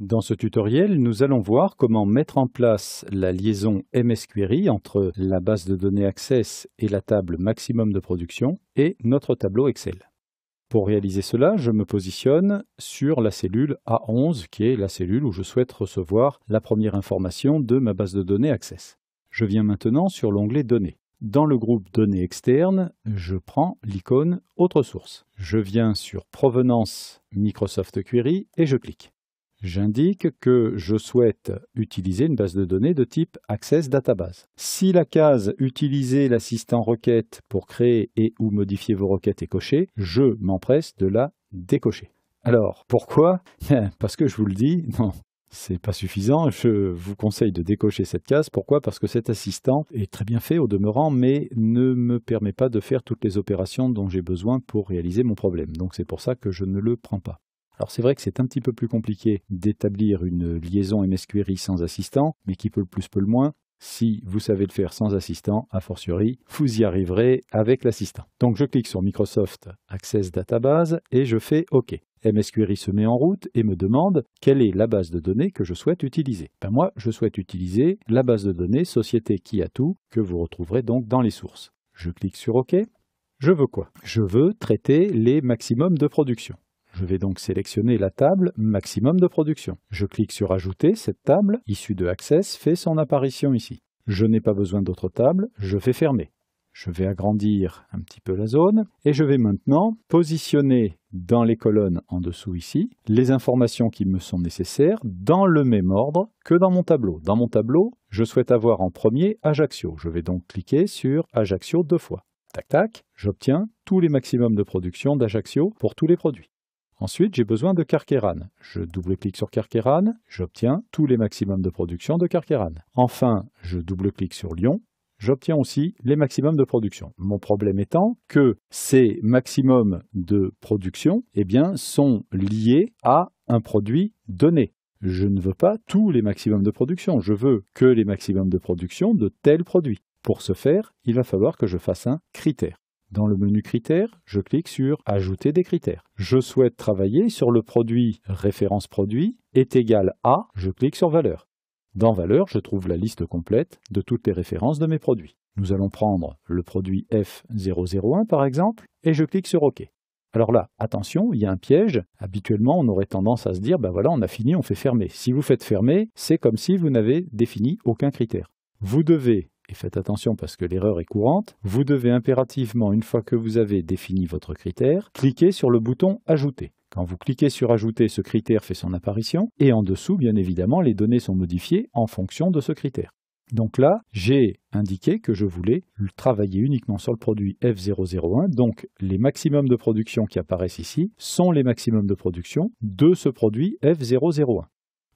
Dans ce tutoriel, nous allons voir comment mettre en place la liaison MS-Query entre la base de données Access et la table maximum de production et notre tableau Excel. Pour réaliser cela, je me positionne sur la cellule A11 qui est la cellule où je souhaite recevoir la première information de ma base de données Access. Je viens maintenant sur l'onglet Données. Dans le groupe Données externes, je prends l'icône Autre source. Je viens sur Provenance Microsoft Query et je clique. J'indique que je souhaite utiliser une base de données de type Access Database. Si la case « Utiliser l'assistant requête pour créer et ou modifier vos requêtes » est cochée, je m'empresse de la décocher. Alors, pourquoi? Parce que je vous le dis, non, c'est pas suffisant. Je vous conseille de décocher cette case. Pourquoi? Parce que cet assistant est très bien fait au demeurant, mais ne me permet pas de faire toutes les opérations dont j'ai besoin pour réaliser mon problème. Donc c'est pour ça que je ne le prends pas. Alors c'est vrai que c'est un petit peu plus compliqué d'établir une liaison MS-Query sans assistant, mais qui peut le plus peut le moins. Si vous savez le faire sans assistant, a fortiori, vous y arriverez avec l'assistant. Donc je clique sur Microsoft Access Database et je fais OK. MS-Query se met en route et me demande quelle est la base de données que je souhaite utiliser. Moi, je souhaite utiliser la base de données Société qui a tout, que vous retrouverez donc dans les sources. Je clique sur OK. Je veux quoi? Je veux traiter les maximums de production. Je vais donc sélectionner la table maximum de production. Je clique sur Ajouter. Cette table, issue de Access, fait son apparition ici. Je n'ai pas besoin d'autres tables, je fais fermer. Je vais agrandir un petit peu la zone et je vais maintenant positionner dans les colonnes en dessous ici les informations qui me sont nécessaires dans le même ordre que dans mon tableau. Dans mon tableau, je souhaite avoir en premier Ajaccio. Je vais donc cliquer sur Ajaccio 2 fois. Tac tac, j'obtiens tous les maximums de production d'Ajaccio pour tous les produits. Ensuite, j'ai besoin de Carqueiranne. Je double-clique sur Carqueiranne, j'obtiens tous les maximums de production de Carqueiranne. Enfin, je double-clique sur Lyon, j'obtiens aussi les maximums de production. Mon problème étant que ces maximums de production sont liés à un produit donné. Je ne veux pas tous les maximums de production, je veux que les maximums de production de tel produit. Pour ce faire, il va falloir que je fasse un critère. Dans le menu critères, je clique sur Ajouter des critères. Je souhaite travailler sur le produit référence produit est égal à, je clique sur valeur. Dans valeur, je trouve la liste complète de toutes les références de mes produits. Nous allons prendre le produit F001 par exemple et je clique sur OK. Alors là, attention, il y a un piège. Habituellement, on aurait tendance à se dire, voilà, on a fini, on fait fermer. Si vous faites fermer, c'est comme si vous n'avez défini aucun critère. Vous devez, et faites attention parce que l'erreur est courante, vous devez impérativement, une fois que vous avez défini votre critère, cliquer sur le bouton « Ajouter ». Quand vous cliquez sur « Ajouter », ce critère fait son apparition et en dessous, bien évidemment, les données sont modifiées en fonction de ce critère. Donc là, j'ai indiqué que je voulais travailler uniquement sur le produit F001, donc les maximums de production qui apparaissent ici sont les maximums de production de ce produit F001.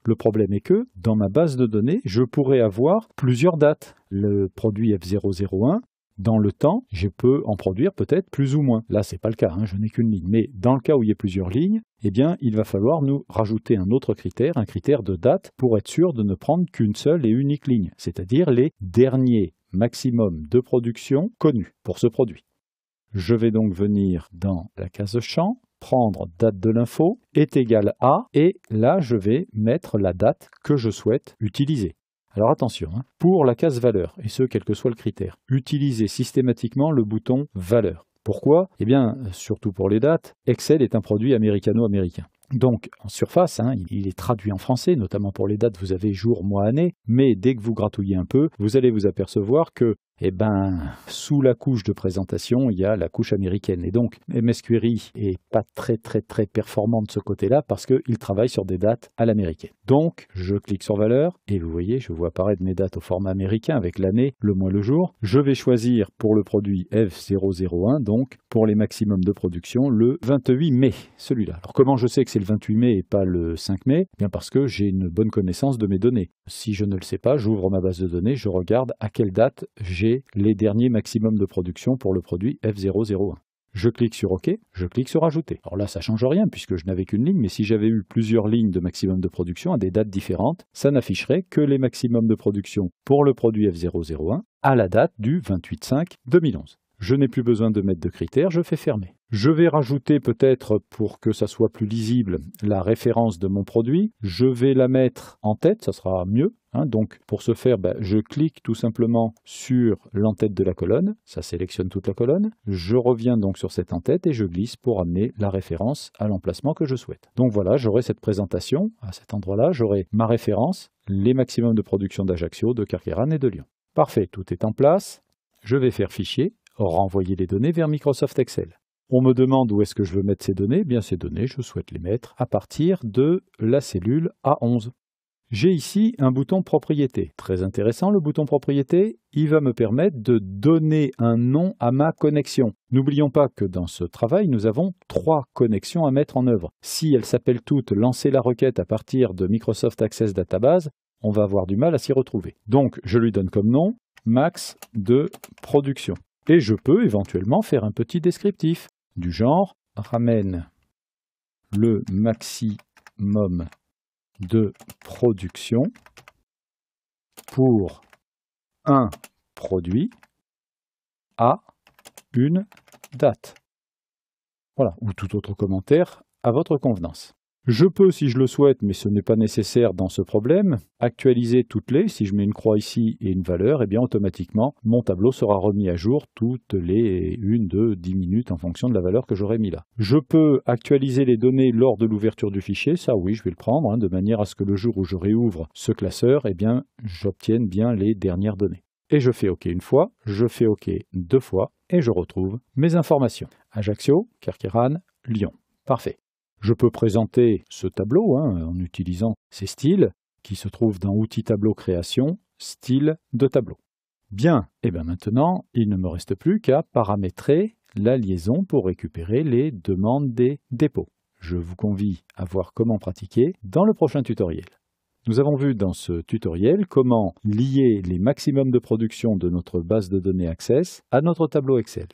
Le problème est que, dans ma base de données, je pourrais avoir plusieurs dates. Le produit F001, dans le temps, je peux en produire peut-être plus ou moins. Là, ce n'est pas le cas, je n'ai qu'une ligne. Mais dans le cas où il y a plusieurs lignes, il va falloir nous rajouter un autre critère, un critère de date, pour être sûr de ne prendre qu'une seule et unique ligne, c'est-à-dire les derniers maximums de production connus pour ce produit. Je vais donc venir dans la case champ, prendre date de l'info est égal à, et là je vais mettre la date que je souhaite utiliser. Alors attention, pour la case valeur, et ce quel que soit le critère, utilisez systématiquement le bouton valeur. Pourquoi? Surtout pour les dates, Excel est un produit américano-américain. Donc en surface, il est traduit en français, notamment pour les dates, vous avez jour, mois, année, mais dès que vous gratouillez un peu, vous allez vous apercevoir que sous la couche de présentation, il y a la couche américaine. Et donc, MS-Query n'est pas très performant de ce côté-là parce qu'il travaille sur des dates à l'américaine. Donc, je clique sur valeur et vous voyez, je vois apparaître mes dates au format américain avec l'année, le mois, le jour. Je vais choisir pour le produit F001, donc pour les maximums de production, le 28 mai, celui-là. Alors, comment je sais que c'est le 28 mai et pas le 5 mai? Parce que j'ai une bonne connaissance de mes données. Si je ne le sais pas, j'ouvre ma base de données, je regarde à quelle date j'ai les derniers maximums de production pour le produit F001. Je clique sur OK, je clique sur Ajouter. Alors là, ça ne change rien puisque je n'avais qu'une ligne, mais si j'avais eu plusieurs lignes de maximum de production à des dates différentes, ça n'afficherait que les maximums de production pour le produit F001 à la date du 28/5/2011. Je n'ai plus besoin de mettre de critères, je fais fermer. Je vais rajouter peut-être, pour que ça soit plus lisible, la référence de mon produit. Je vais la mettre en tête, ça sera mieux. Donc pour ce faire, je clique tout simplement sur l'en-tête de la colonne. Ça sélectionne toute la colonne. Je reviens donc sur cette en-tête et je glisse pour amener la référence à l'emplacement que je souhaite. Donc voilà, j'aurai cette présentation. À cet endroit-là, j'aurai ma référence, les maximums de production d'Ajaccio, de Carqueiranne et de Lyon. Parfait, tout est en place. Je vais faire fichier, renvoyer les données vers Microsoft Excel. On me demande où est-ce que je veux mettre ces données. Bien, ces données, je souhaite les mettre à partir de la cellule A11. J'ai ici un bouton propriété. Très intéressant, le bouton propriété, il va me permettre de donner un nom à ma connexion. N'oublions pas que dans ce travail, nous avons 3 connexions à mettre en œuvre. Si elles s'appellent toutes lancer la requête à partir de Microsoft Access Database, on va avoir du mal à s'y retrouver. Donc, je lui donne comme nom max de production. Et je peux éventuellement faire un petit descriptif du genre ramène le maximum de production pour un produit à une date. Voilà, ou tout autre commentaire à votre convenance. Je peux, si je le souhaite, mais ce n'est pas nécessaire dans ce problème, actualiser toutes les, si je mets une croix ici et une valeur, et bien automatiquement, mon tableau sera remis à jour toutes les 1, 2, 10 minutes en fonction de la valeur que j'aurai mis là. Je peux actualiser les données lors de l'ouverture du fichier, ça oui, je vais le prendre, de manière à ce que le jour où je réouvre ce classeur, eh bien, j'obtienne bien les dernières données. Et je fais OK une fois, je fais OK 2 fois, et je retrouve mes informations. Ajaccio, Carqueiranne, Lyon. Parfait. Je peux présenter ce tableau en utilisant ces styles qui se trouvent dans Outils tableau création, style de tableau. Bien, et bien maintenant, il ne me reste plus qu'à paramétrer la liaison pour récupérer les demandes des dépôts. Je vous convie à voir comment pratiquer dans le prochain tutoriel. Nous avons vu dans ce tutoriel comment lier les maximums de production de notre base de données Access à notre tableau Excel.